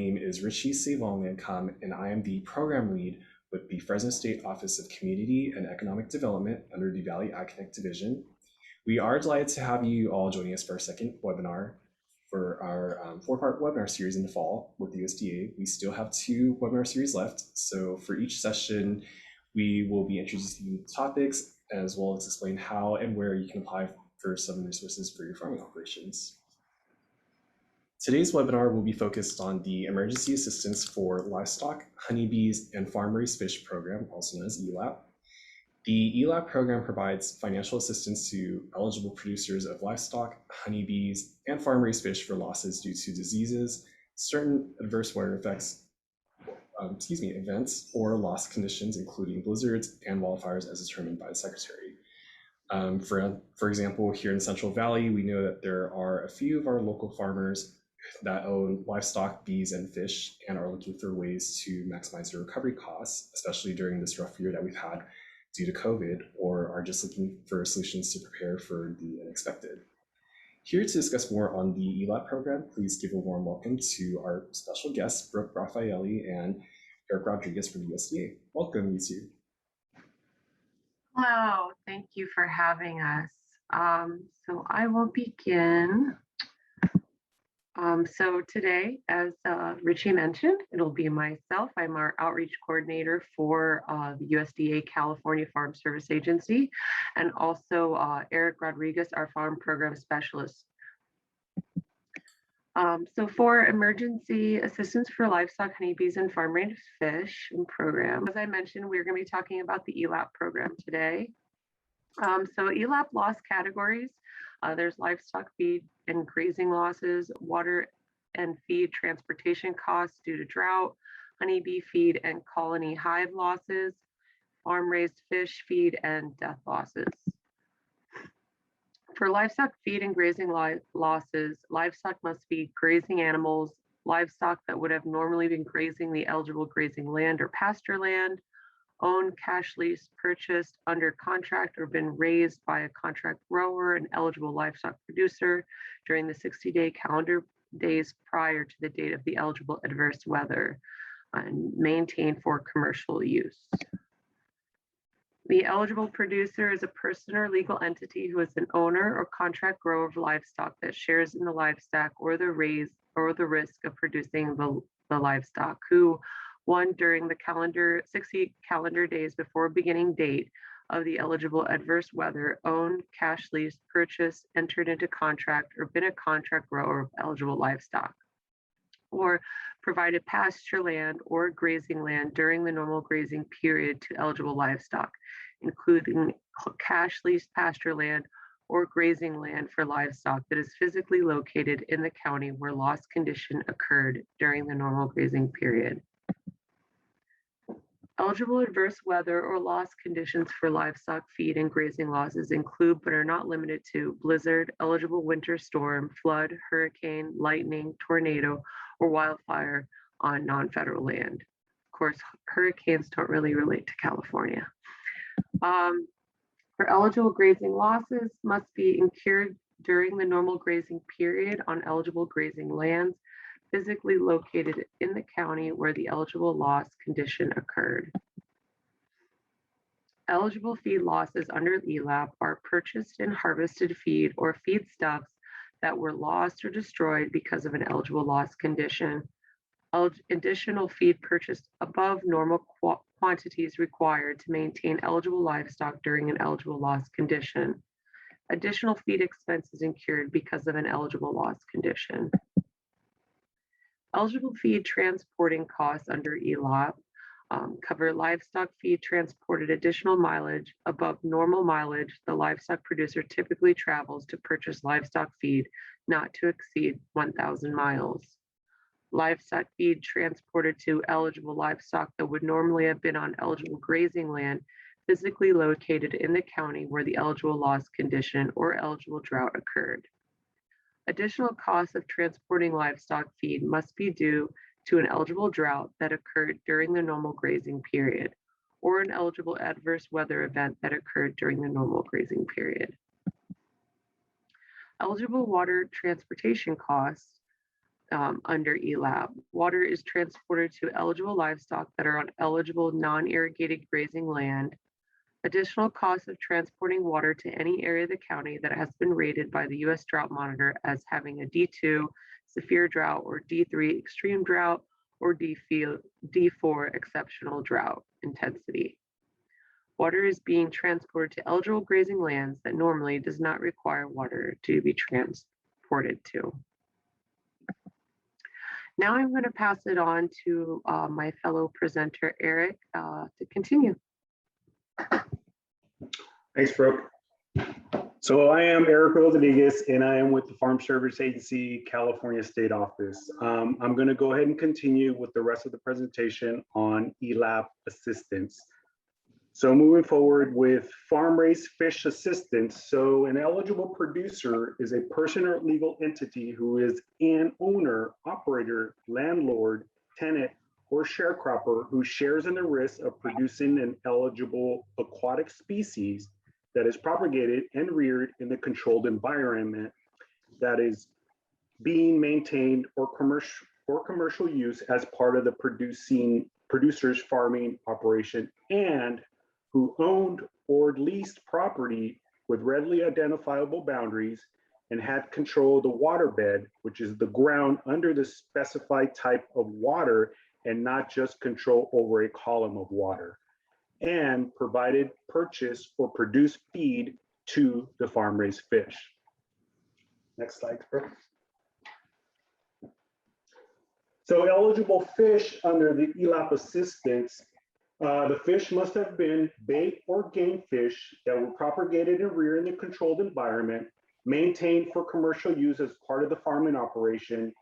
name is Richie Savong-Lancome, and I am the program lead with the Fresno State Office of Community and Economic Development under the Valley AgConnect Division. We are delighted to have you all joining us for our second webinar for our four-part webinar series in the fall with the USDA. We still have 2 webinar series left, so for each session, we will be introducing topics as well as explain how and where you can apply for some resources for your farming operations. Today's webinar will be focused on the Emergency Assistance for Livestock, Honeybees, and Farm-Raised Fish program, also known as ELAP. The ELAP program provides financial assistance to eligible producers of livestock, honeybees, and farm-raised fish for losses due to diseases, certain adverse weather events, or loss conditions, including blizzards and wildfires as determined by the Secretary. For example, here in the Central Valley, we know that there are a few of our local farmers that own livestock, bees, and fish, and are looking for ways to maximize their recovery costs, especially during this rough year that we've had due to COVID, or are just looking for solutions to prepare for the unexpected. Here to discuss more on the ELAP program, please give a warm welcome to our special guests, Brooke Raffaelli and Eric Rodriguez from the USDA. Welcome, you two. Hello, thank you for having us. So I will begin. So today, as Richie mentioned, it'll be myself. I'm our outreach coordinator for the USDA California Farm Service Agency, and also Eric Rodriguez, our farm program specialist. So for emergency assistance for livestock, honeybees, and farm-raised fish program, as I mentioned, we're going to be talking about the ELAP program today. So ELAP loss categories, there's livestock feed and grazing losses, water and feed transportation costs due to drought, honeybee feed and colony hive losses, farm-raised fish feed, and death losses. For livestock feed and grazing losses, livestock must be grazing animals, livestock that would have normally been grazing the eligible grazing land or pasture land, owned, cash lease, purchased under contract, or been raised by a contract grower and eligible livestock producer during the 60-day calendar days prior to the date of the eligible adverse weather, and maintained for commercial use. The eligible producer is a person or legal entity who is an owner or contract grower of livestock that shares in the livestock or the risk of producing the livestock, who, one, during the 60 calendar days before beginning date of the eligible adverse weather, owned, cash lease, purchased, entered into contract, or been a contract grower of eligible livestock, or provided pasture land or grazing land during the normal grazing period to eligible livestock, including cash lease pasture land or grazing land for livestock that is physically located in the county where loss condition occurred during the normal grazing period. Eligible adverse weather or loss conditions for livestock feed and grazing losses include, but are not limited to, blizzard, eligible winter storm, flood, hurricane, lightning, tornado, or wildfire on non-federal land. Of course, hurricanes don't really relate to California. For eligible grazing losses, must be incurred during the normal grazing period on eligible grazing lands physically located in the county where the eligible loss condition occurred. Eligible feed losses under ELAP are purchased and harvested feed or feedstuffs that were lost or destroyed because of an eligible loss condition. Additional feed purchased above normal quantities required to maintain eligible livestock during an eligible loss condition. Additional feed expenses incurred because of an eligible loss condition. Eligible feed transporting costs under ELAP cover livestock feed transported additional mileage above normal mileage the livestock producer typically travels to purchase livestock feed, not to exceed 1,000 miles. Livestock feed transported to eligible livestock that would normally have been on eligible grazing land physically located in the county where the eligible loss condition or eligible drought occurred. Additional costs of transporting livestock feed must be due to an eligible drought that occurred during the normal grazing period, or an eligible adverse weather event that occurred during the normal grazing period. Eligible water transportation costs under Elap. Water is transported to eligible livestock that are on eligible non-irrigated grazing land. Additional costs of transporting water to any area of the county that has been rated by the U.S. Drought Monitor as having a D2 severe drought or D3 extreme drought or D4 exceptional drought intensity. Water is being transported to eligible grazing lands that normally does not require water to be transported to. Now I'm going to pass it on to my fellow presenter, Eric, to continue. Thanks, Brooke. So I am Eric Rodriguez, and I am with the Farm Service Agency, California State Office. I'm going to go ahead and continue with the rest of the presentation on Elap assistance. So moving forward with farm-raised fish assistance. So an eligible producer is a person or legal entity who is an owner, operator, landlord, tenant, or sharecropper who shares in the risk of producing an eligible aquatic species that is propagated and reared in the controlled environment that is being maintained or commercial use as part of the producer's farming operation, and who owned or leased property with readily identifiable boundaries and had control of the waterbed, which is the ground under the specified type of water, and not just control over a column of water, and provided, purchase, or produce feed to the farm-raised fish. Next slide, Brooke. So eligible fish under the Elap assistance, the fish must have been bait or game fish that were propagated and reared in a controlled environment, maintained for commercial use as part of the farming operation,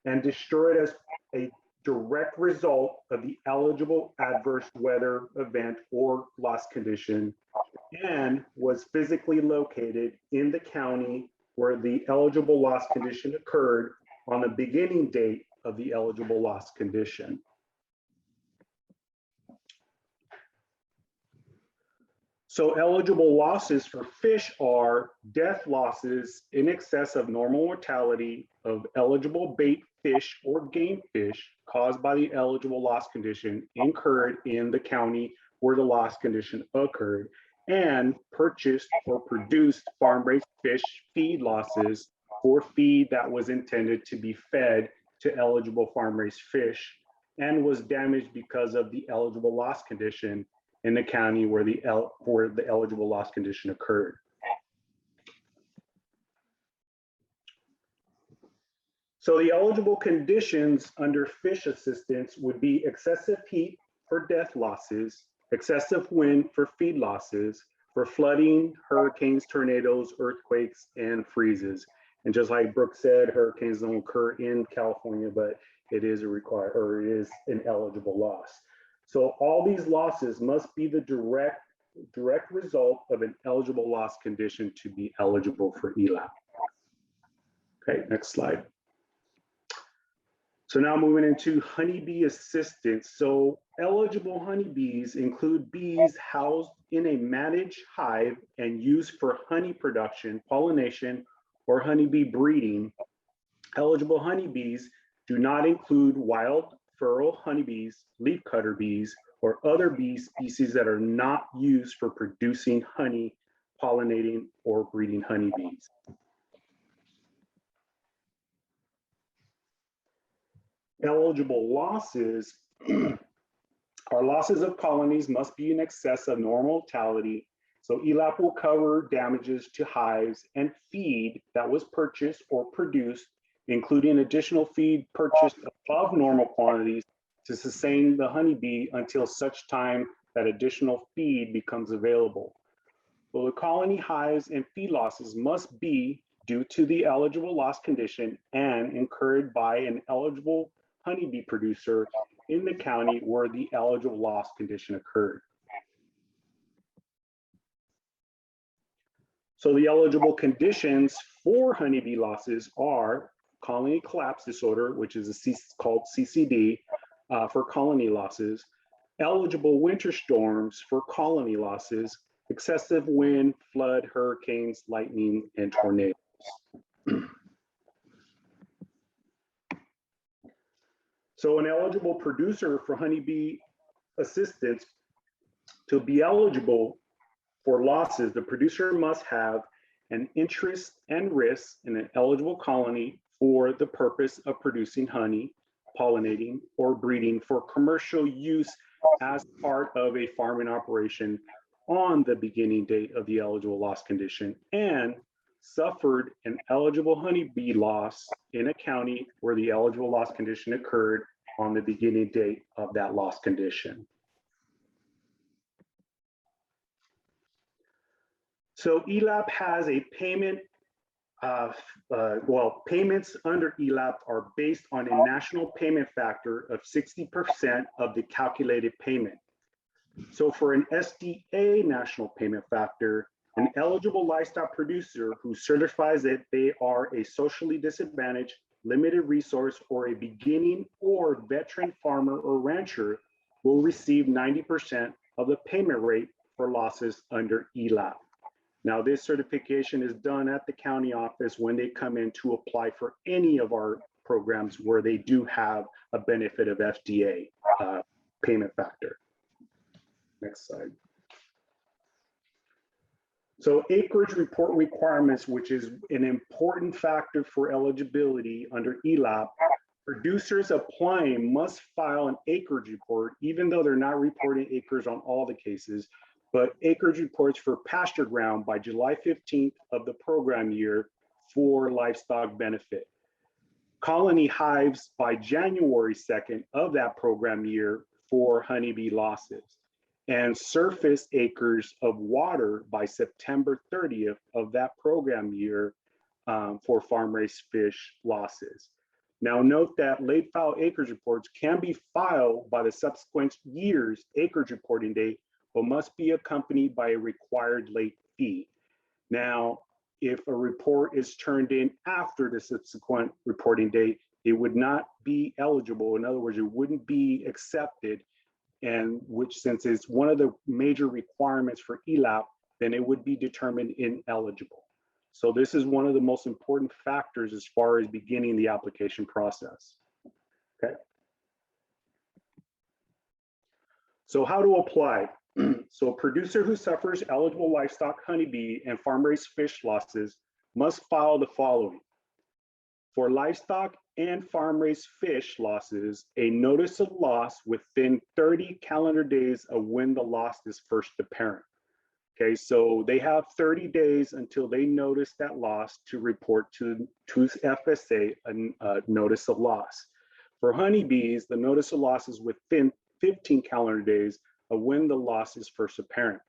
and destroyed as a direct result of the eligible adverse weather event or loss condition, and was physically located in the county where the eligible loss condition occurred on the beginning date of the eligible loss condition. So eligible losses for fish are death losses in excess of normal mortality of eligible bait fish or game fish caused by the eligible loss condition incurred in the county where the loss condition occurred, and purchased or produced farm-raised fish feed losses for feed that was intended to be fed to eligible farm-raised fish and was damaged because of the eligible loss condition in the county where the eligible loss condition occurred. So the eligible conditions under fish assistance would be excessive heat for death losses, excessive wind for feed losses, for flooding, hurricanes, tornadoes, earthquakes, and freezes. And just like Brooke said, hurricanes don't occur in California, but it is an eligible loss. So all these losses must be the direct result of an eligible loss condition to be eligible for Elap. Okay, next slide. So now moving into honeybee assistance. So eligible honeybees include bees housed in a managed hive and used for honey production, pollination, or honeybee breeding. Eligible honeybees do not include wild feral honeybees, leafcutter bees, or other bee species that are not used for producing honey, pollinating, or breeding honeybees. Eligible losses are losses of colonies must be in excess of normal mortality. So Elap will cover damages to hives and feed that was purchased or produced, including additional feed purchased above normal quantities to sustain the honeybee until such time that additional feed becomes available. So the colony hives and feed losses must be due to the eligible loss condition and incurred by an eligible honeybee producer in the county where the eligible loss condition occurred. So the eligible conditions for honeybee losses are colony collapse disorder, which is called CCD for colony losses, eligible winter storms for colony losses, excessive wind, flood, hurricanes, lightning, and tornadoes. So an eligible producer for honeybee assistance, to be eligible for losses, the producer must have an interest and risk in an eligible colony for the purpose of producing honey, pollinating, or breeding for commercial use as part of a farming operation on the beginning date of the eligible loss condition, and suffered an eligible honeybee loss in a county where the eligible loss condition occurred on the beginning date of that loss condition. So Elap has a payment, payments under Elap are based on a national payment factor of 60% of the calculated payment. So for an SDA national payment factor, an eligible livestock producer who certifies that they are a socially disadvantaged, limited resource, or a beginning or veteran farmer or rancher will receive 90% of the payment rate for losses under ELAP. Now, this certification is done at the county office when they come in to apply for any of our programs where they do have a benefit of FDA payment factor. Next slide. So acreage report requirements, which is an important factor for eligibility under ELAP, producers applying must file an acreage report, even though they're not reporting acres on all the cases, but acreage reports for pasture ground by July 15th of the program year for livestock benefit. Colony hives by January 2nd of that program year for honeybee losses, and surface acres of water by September 30th of that program year for farm-raised fish losses. Now note that late file acreage reports can be filed by the subsequent year's acreage reporting date, but must be accompanied by a required late fee. Now, if a report is turned in after the subsequent reporting date, it would not be eligible. In other words, it wouldn't be accepted, and which, since it's one of the major requirements for ELAP, then it would be determined ineligible. So this is one of the most important factors as far as beginning the application process. Okay. So how to apply? So a producer who suffers eligible livestock, honeybee, and farm-raised fish losses must file the following. For livestock and farm-raised fish losses, a notice of loss within 30 calendar days of when the loss is first apparent. Okay, so they have 30 days until they notice that loss to report to FSA a notice of loss. For honeybees, the notice of loss is within 15 calendar days of when the loss is first apparent.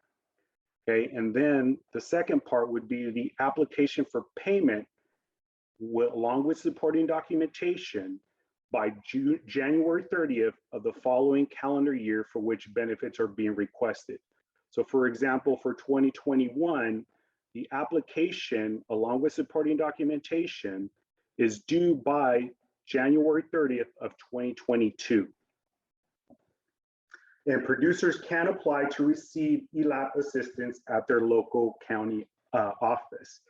Okay, and then the second part would be the application for payment along with supporting documentation by January 30th of the following calendar year for which benefits are being requested. So for example, for 2021, the application along with supporting documentation is due by January 30th of 2022. And producers can apply to receive ELAP assistance at their local county office.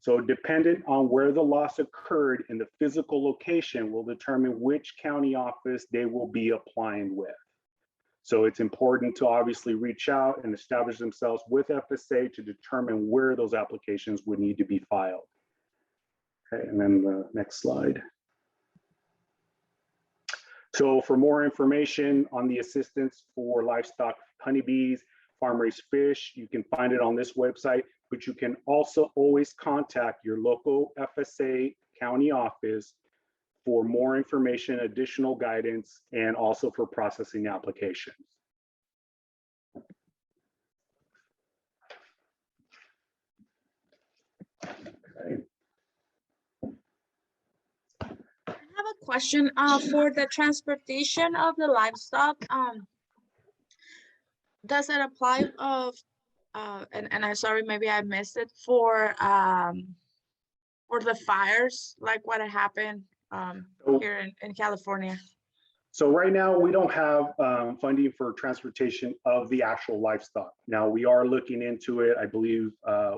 So dependent on where the loss occurred in the physical location will determine which county office they will be applying with. So it's important to obviously reach out and establish themselves with FSA to determine where those applications would need to be filed. Okay, and then the next slide. So for more information on the assistance for livestock honeybees, farm-raised fish, you can find it on this website, but you can also always contact your local FSA county office for more information, additional guidance, and also for processing applications. Okay. I have a question for the transportation of the livestock. Does it apply of and I'm sorry, maybe I missed it for the fires, like what happened here in California? So right now we don't have funding for transportation of the actual livestock. Now we are looking into it. I believe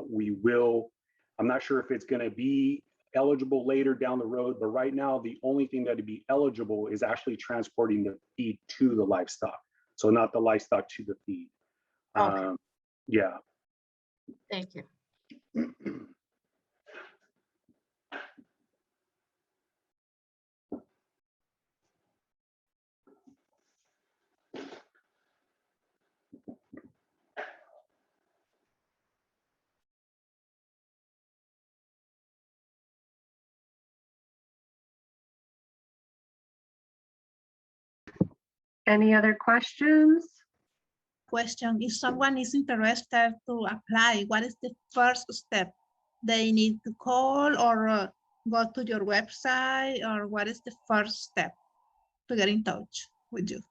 we will. I'm not sure if it's going to be eligible later down the road, but right now, the only thing that would be eligible is actually transporting the feed to the livestock. So not the livestock to the feed. Okay. Yeah. Thank you. Any other questions? Question, if someone is interested to apply, what is the first step? They need to call or go to your website, or what is the first step to get in touch with you?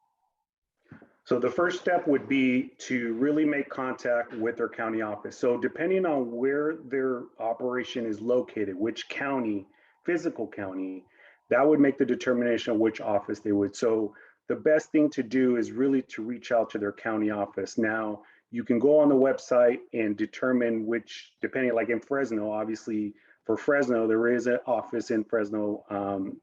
So the first step would be to really make contact with their county office. So depending on where their operation is located, which county, physical county, that would make the determination of which office they would. So the best thing to do is really to reach out to their county office. Now, you can go on the website and determine which, depending, like in Fresno, obviously for Fresno, there is an office in Fresno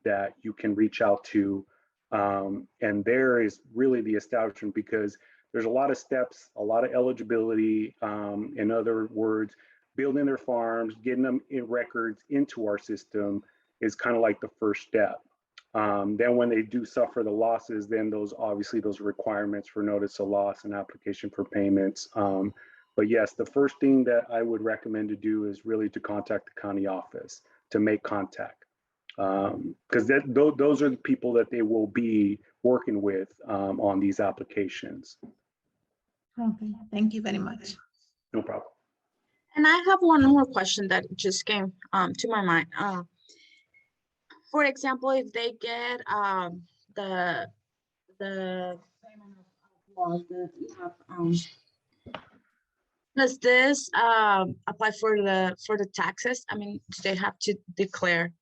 that you can reach out to. And there is really the establishment, because there's a lot of steps, a lot of eligibility. In other words, building their farms, getting them in records into our system is kind of like the first step. Then when they do suffer the losses, then those requirements for notice of loss and application for payments. But yes, the first thing that I would recommend to do is really to contact the county office to make contact. Because those are the people that they will be working with on these applications. Okay, thank you very much. No problem. And I have one more question that just came to my mind. For example, if they get the payment of loss, the does this apply for the taxes? I mean, do they have to declare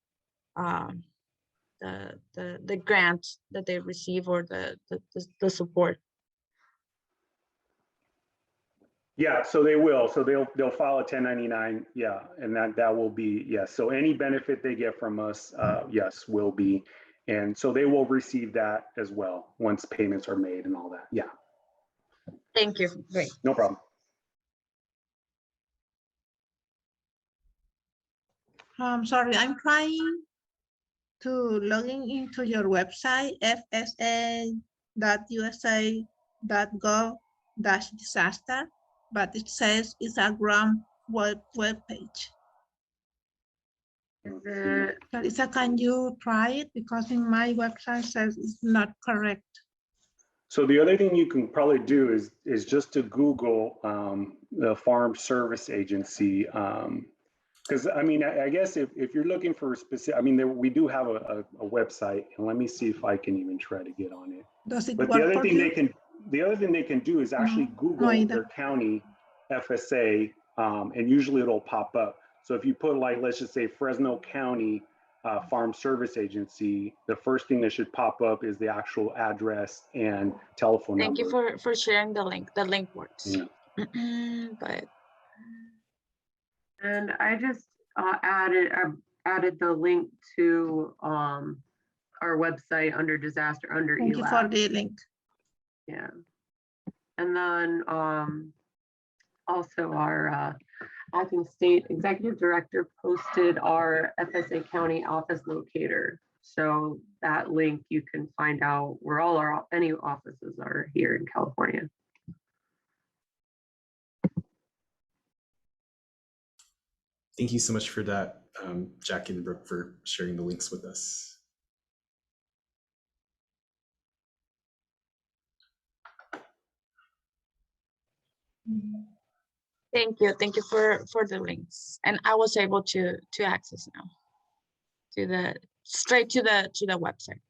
the grant that they receive, or the support? Yeah, so they will. So they'll file a 1099. Yeah, and that will be, yes. So any benefit they get from us, yes, will be. And so they will receive that as well once payments are made and all that. Yeah. Thank you. Great. No problem. Sorry, I'm trying to log into your website, fsa.usa.gov/disaster, but it says it's a GRAM web page. Is it, Carissa, can you try it? Because in my website says it's not correct. So the other thing you can probably do is just to Google the Farm Service Agency. Because I mean, I guess if you're looking for a specific, I mean, we do have a website, and let me see if I can even try to get on it. Does it But work the other for thing you? the other thing they can do is actually Google their county FSA, and usually it'll pop up. So if you put, like, let's just say Fresno County Farm Service Agency, the first thing that should pop up is the actual address and telephone number. Thank you for sharing the link. The link works. Yeah. But and I just added the link to our website under disaster under Thank you for Elap. the link. Yeah. And then also our acting state executive director posted our FSA county office locator. So that link, you can find out where all any offices are here in California. Thank you so much for that, Jackie and Brooke, for sharing the links with us. thank you for the links, and I was able to access now to the straight to the website.